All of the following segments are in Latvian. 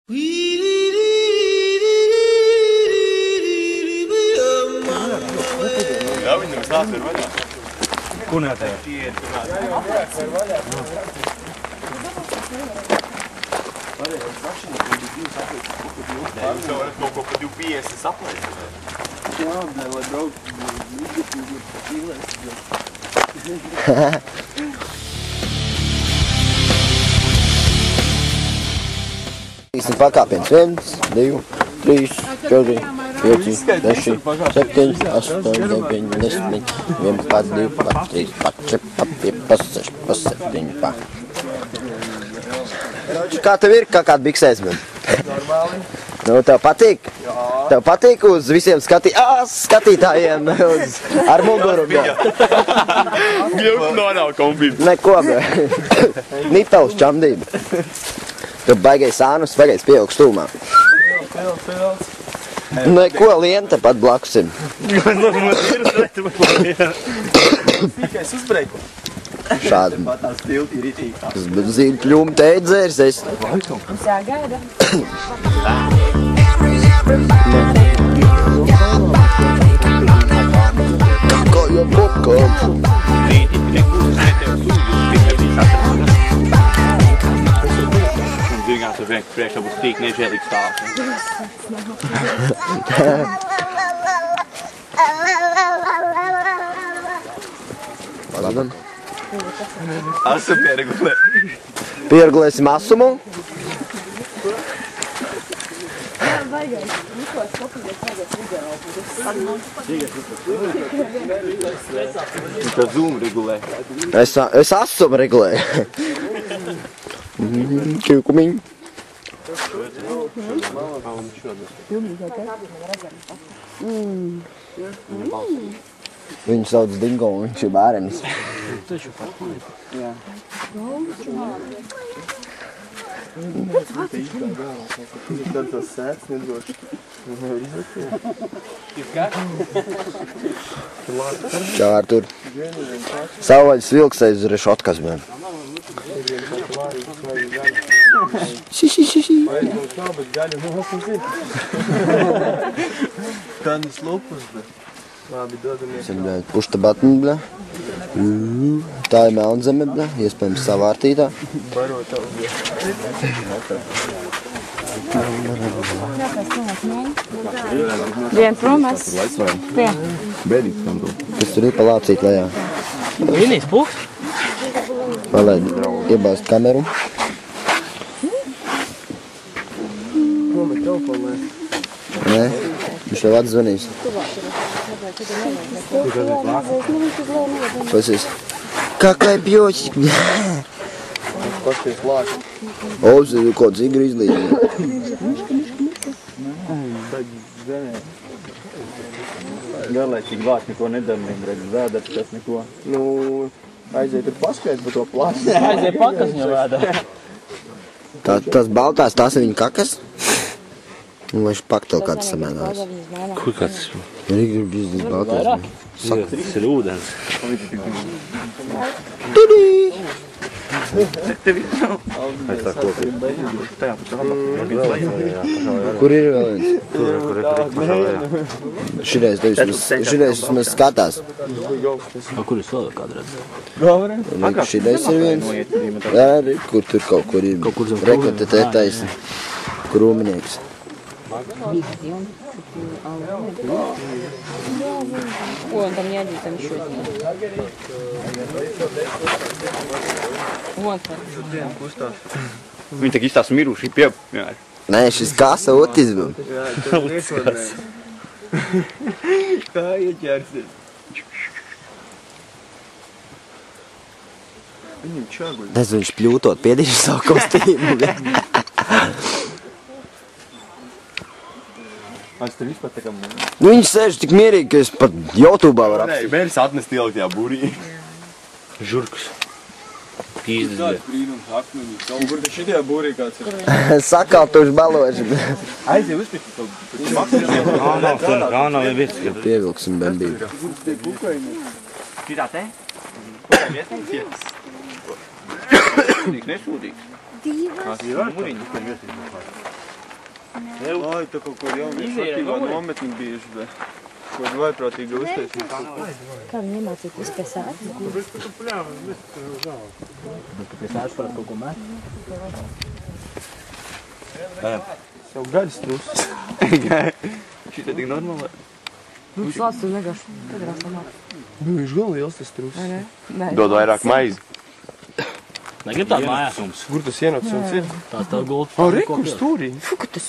Jā, viņam stāsts ir vaļā. Ko neatēja? Jūs jau varat kaut ko pa 250 saplēst. Jā, lai braukt Īsti pakāpiens 1, 2, 3, 4, 5, 6, 7, 8, 9, 10, 11, 12, 13, 14, 15, 16, 17. Kā tev ir, kā kāda biksēs man? normāli. Nu, tev patīk? Jā. Tev patīk uz visiem skatītājiem ar muguru? Gļup nav kombība. Neko, bē. Nipels čamdība. Tu baigais sānus, baigais pieaugs stūmā. Pilns. Neko, lien te pat blakus ir. Pīkais uzbreiku. Šādi. Pat tās tilti ir itīkā. Tas zīļu kļūmu te dzērs, es. Mums jāgaida. Kā jau popkāp. Zināt, ar vienkārši priekšā būs tīk nežēlīgs stāsts. Labam. Asu pieregulē. Pieregulēsim asumu. Tā zoom regulē. Es asumu regulēju. Čivkumiņ. Viņu sauc Dingo, un viņš ir bārenis. Jā. Tad tas sēts nedroši. Čau, Artur. Savvaļas vilks aiz rešotkas, man. Ši. Kādas lupus, bet labi dodamies. Pušta batni, bļa. Tā ir melnzeme, bļa. Iespējams savārtītā. Barot tavu, bļa. Viens rumas. Pie. Kas tur ir palācīt lejā? Vienīs puks? Palaid, iebāzt kameru. Nomet telefonu, Nē, viņš tev atzvanīs. Pasies. Kakai pjosik. pasties lāči. Ozi, kāds igri izlīdzi. Tad zemē. Garlaicīgi vārds neko nedarniem, redz, vēders, kas neko. Nu, aiziet ir paskaidrs par to plāsu. Aiziet pakas viņu vēdā. Tas baltās, tās ir viņa kakas? Un vai viņš paktel kāds samēdās? Kur kāds? Ir igri biznis baltās. Tas ir ūdens. Tudī! Aiz tā kopī. Kur ir vēl viens? Šireiz vismaz skatās. Kur ir vēl kādreiz? Šireiz ir viens. Jā, kur tur kaut kur ir. Rekord te taisni. Krūminieks. Ой, он там не один, там еще один. Вон там. Viņi tak izstās miruši pie... Nē, šis kasa autismu. Jā, tas nekodnē. Kā ieķersies? Viņam čaguļ. Nezinu, viņš pļūtot piedīšu savu kostīmu. Aiz tur vispār tā kā mums. Nu, viņš sēž tik mierīgi, ka es pat YouTube'ā varu apstīt. Bērns atnest ieliktajā burī. Žurks. Pīzdes. Brīnums akmeņi. Kur te šitajā būrī kāds ir? Sakaltuši baloži. Aizie uzpīti to. Kā nav vietas, ka Pievilksim bambību. Tie kukaini. Šitā te? Kukai viesnīcies? Sūdīgs, nesūdīgs. Divas. Muriņas, kur viesnīcies. Ai, tā kaut kur jau aktīvā nometni bijuši, bet kaut vaiprātīgi uztaisīt. Kā viņi iemācīt uzpēsāt? Pie sāžu parāt kaut ko mēt. Savu gaļas trus. Šitā tik normāli. Nu, slāds tu negaši. Kadrā samāt. Nu, viņš gan liels tas trus. Dod vairāk maizi. Negrib tādu mājās jums. Kur tas ienots jums ir? Tās tev gulta. Rekur stūrī. Fu, ka tas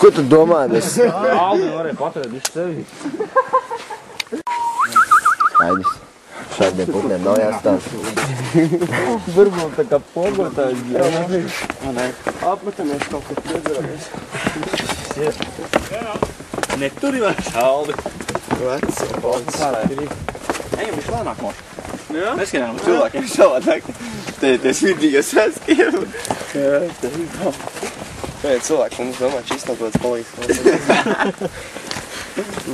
Ko tu domā? Aldi varēja paturēt visu sevi. Aidis. Šādiem putniem nav jāstāv. Varbūt tā kā pogotājs bija. Apmetamies kaut kur piedzeramies. Neturi vairs Aldi. Vecs. Ejam, viņš lēnāk moši. Jā? Neskaidām uz cilvēkiem savādāk. Tie svidīgos saskiem. Jā, tā ir. Pēc cilvēki mums domā, šis nav kāds palīgs.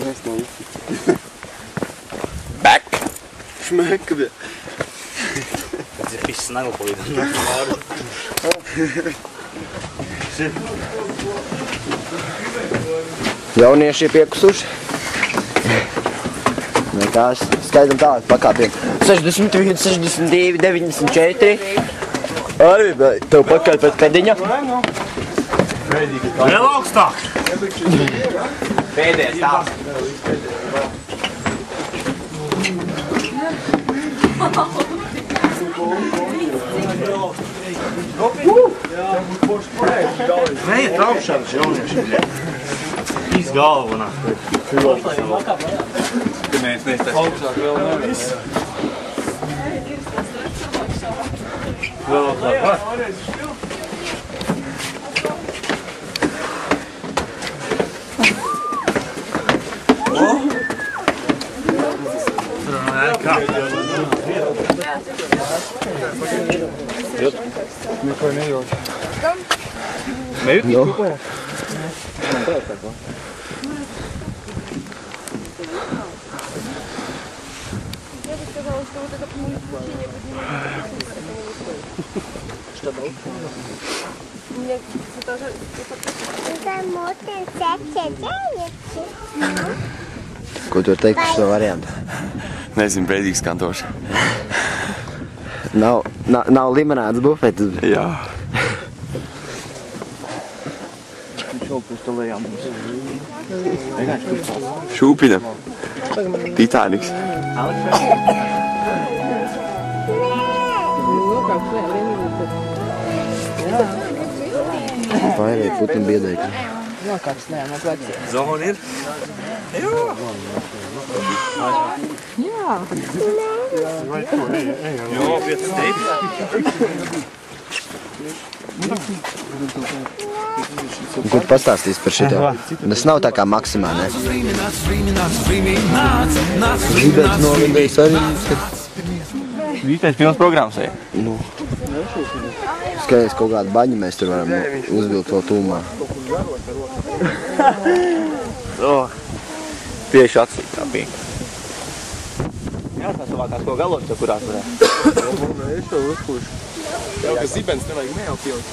Mēs no īsti. Back! Šmeka bija. Tas ir viss naglpalīdam. Jaunieši ir piekusuši. Nekās. Skaidam tālāk pakāpiem. 61, 62, 94. Arī, tev pakaļ pēc pēdiņa. Vēl augstāk! Pēdējais tās. Neiet traukšanas jaunieši. Īs galvonā. Mēs neiztais. Augstāk vēl nevis. Vēl augstāk. Neko nejauši. Nejūti? Nu. Ko tu vari teikt par šo variantu? Nezinu, brēdīgs kantoši. Nav limonādes bufetes. Jā. Šūpinam. Titaniks. Vairāk putni biedēki. Vēl kāds nē, man vajag. Zona ir? Jā. Jo, pēc teipi. Kur pastāstīs par šito? Tas nav tā kā Maksimā, ne? Gribētu novindējis arī, kad... Vītais pilns programmas ej. Nu, skaties kaut kādu baņu mēs tur varam uzvilkt vēl tūmā. Tieši atsīt tā pīk. Jā, tā savākās ko galot, tā kurās varētu. Es to uzpūšu. Jau, ka zibens nevajag neaupilst.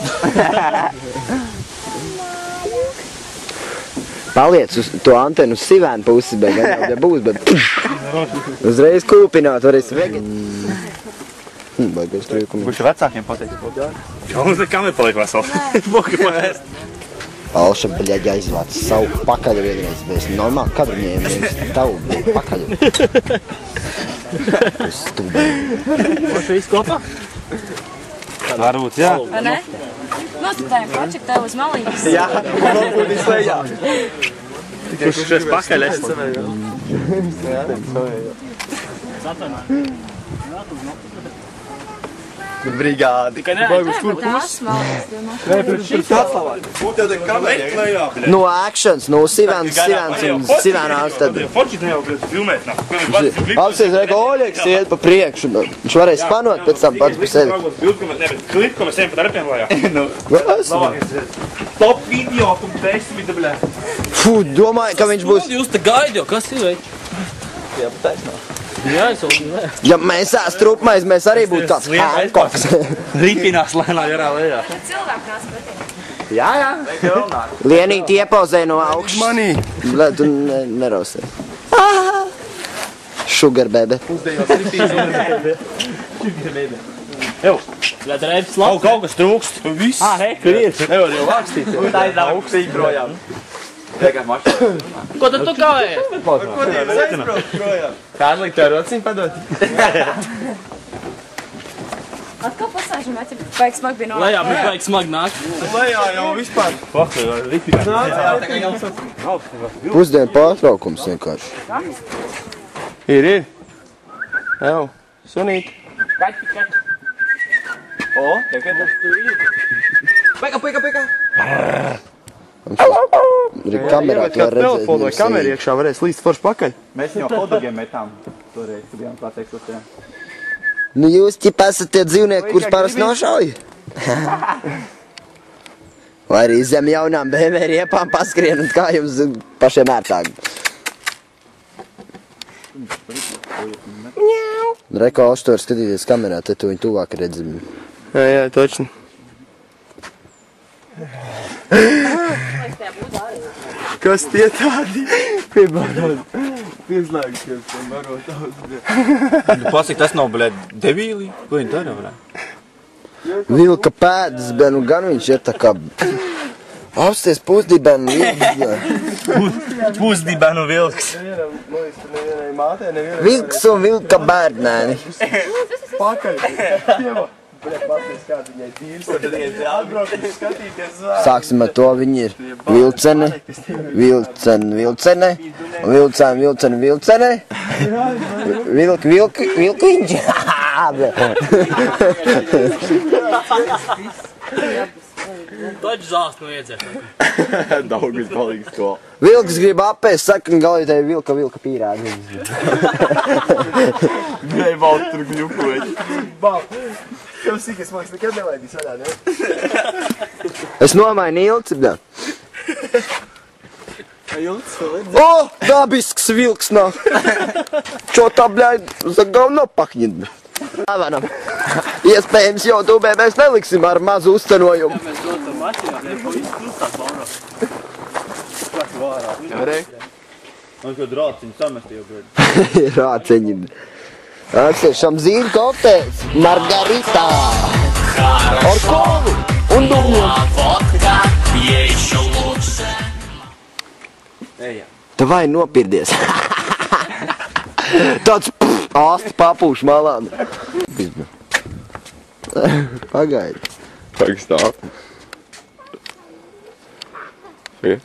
Paliec uz to antenu uz sivēnu pusi, bet gan jau būs, bet uzreiz kūpināt varēs veget. Baigos trīkumi. Kurš ir vecākiem pateikt? Jau mums nekam nepaliek vesels. Boka paēst. Alša, bļaģi, aizvāc savu pakaļu vienreiz. Mēs normāli kadru ņēmu viens tavu pakaļu. Tas stūbēji. Kurš viss kopā? Varbūt, jā. Vai ne? Nostatājam pačak tev uz malītes. Jā, nopūdīs lejā. Kurš šis pakaļ esi? Brigādi. Baigus kur Tās malītes, domā. No actions, no sivēns un sivēnās tad. Forši ne jau filmēt, nā. Apsies, reka, Oļeks iet pa priekšu. Viņš varēja spanot pēc tam pats par sevi. Klip, ko mēs ejam pa tarpiem lajā. Top video, tu desmit, blē. Fū, domāju, ka viņš būs... Jūs te gaidi jau, kas ir, veļ? Jā, pataisnā. Jā, es jau nē. Ja mēs strupmais, mēs arī būtu kāds Hankoks. Ripinās lēnā jarā lejā. Cilvēki nāc pretī. Jā, jā. Lienīt iepauzē no augšas. Manī. Bļa, tu nerosē. Sugar baby. Kaut kas trūkst. Viss. Hei, kur ir? Nevar jau vākstīt. Tā ir augstī projām. Ko tad tu kavējies? Ko tev aizbraukt projām? Kārlīgi, tev rociņu padot? Atkal pasāžam, vai cik baigi smagi bija Lejā, mēs baigi smagi nāk. Lejā jau vispār. Pusdienu pārtraukums vienkārši. Ir. Jau, sunīt. O, peka. Kamerā tu var redzēt. Telefono kameru iekšā varēs līdz forši pakaļ. Mēs jau hodugiem metām. Toreiz, tu bijām pateikt. Nu jūs ķip esat tie dzīvnieki, kurus parasti nošauj? Vai arī zem jaunām BMW riepām paskrien un kā jums pašiem ērtāk? Reko, Oštor, skatīties kamerā, te tu viņu tuvāk redzam. Jā, točni. Kas tie tādi? Piebārot. Pieslēgas, kas tam barot daudz. Pasaka, tas nav, bļē, devīlī? Ko viņi dara, varētu? Vilka pēdas, bet nu gan viņš ir tā kā... Apsties pusdibenu vilks. Pusdibenu vilks. Nevienai mātē, nevienai... Vilks un vilka bērnēni. Pakaļ. Pieva. Bļē, pasties, kāda viņai tīrs. Tad viņai atbraukt un skatīties zvēr. Sāksim ar to, viņi ir vilcene, vilcene, vilcene, vilkiņš. Taču zāst no iedzēt. Daugas palīgs ko. Vilks grib apēst, saka, un galī tev vilka pīrādi. Bļē, valdu tur gļukoji. Tev sīkais māks nekad nelaidīs vaļā, ne? Es nomainu ilci, bļā. Ilts, O, dabisks vilks nav. Čo tā, bļā, zagau nopakņit. Lavanam. Iespējams, YouTube mēs neliksim ar mazu uzcenojumu. Mēs dotam mačināt, ne pa visu krustāt vārā. Man ko drāciņu samesti jau, bļē. Rāceņi. Atsevišķam zīļu koktēls. Margarita. Ar kolu un dumļiem. Tavai nopirdies. Tāds āsti papūš malām. Pagaidi. Pagaid stāv. Pagaid.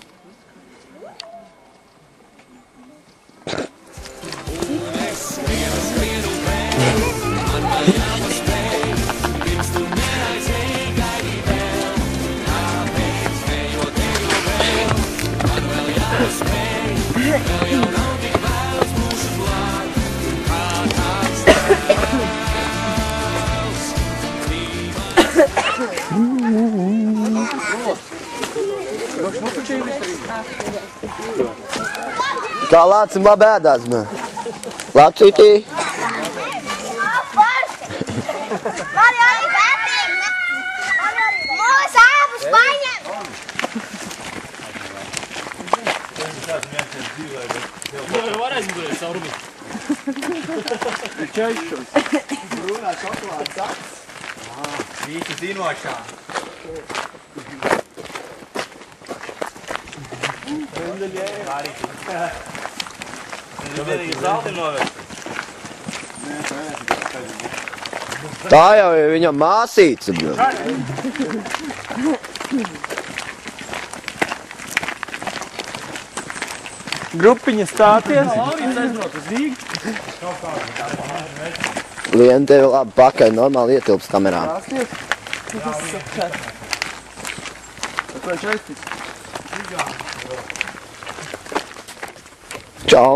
Kā lācim labi ēdās, man. Lācītī. Man arī patīk. Mūs abus paņem. Varēs būt savu rumi. brūnā šokolādes saks. Vīši zinošā. Tā jau ir viņa māsīca. Grupiņa stāties. Liena tevi labi pakaļ, normāli ietilps kamerā. Čau!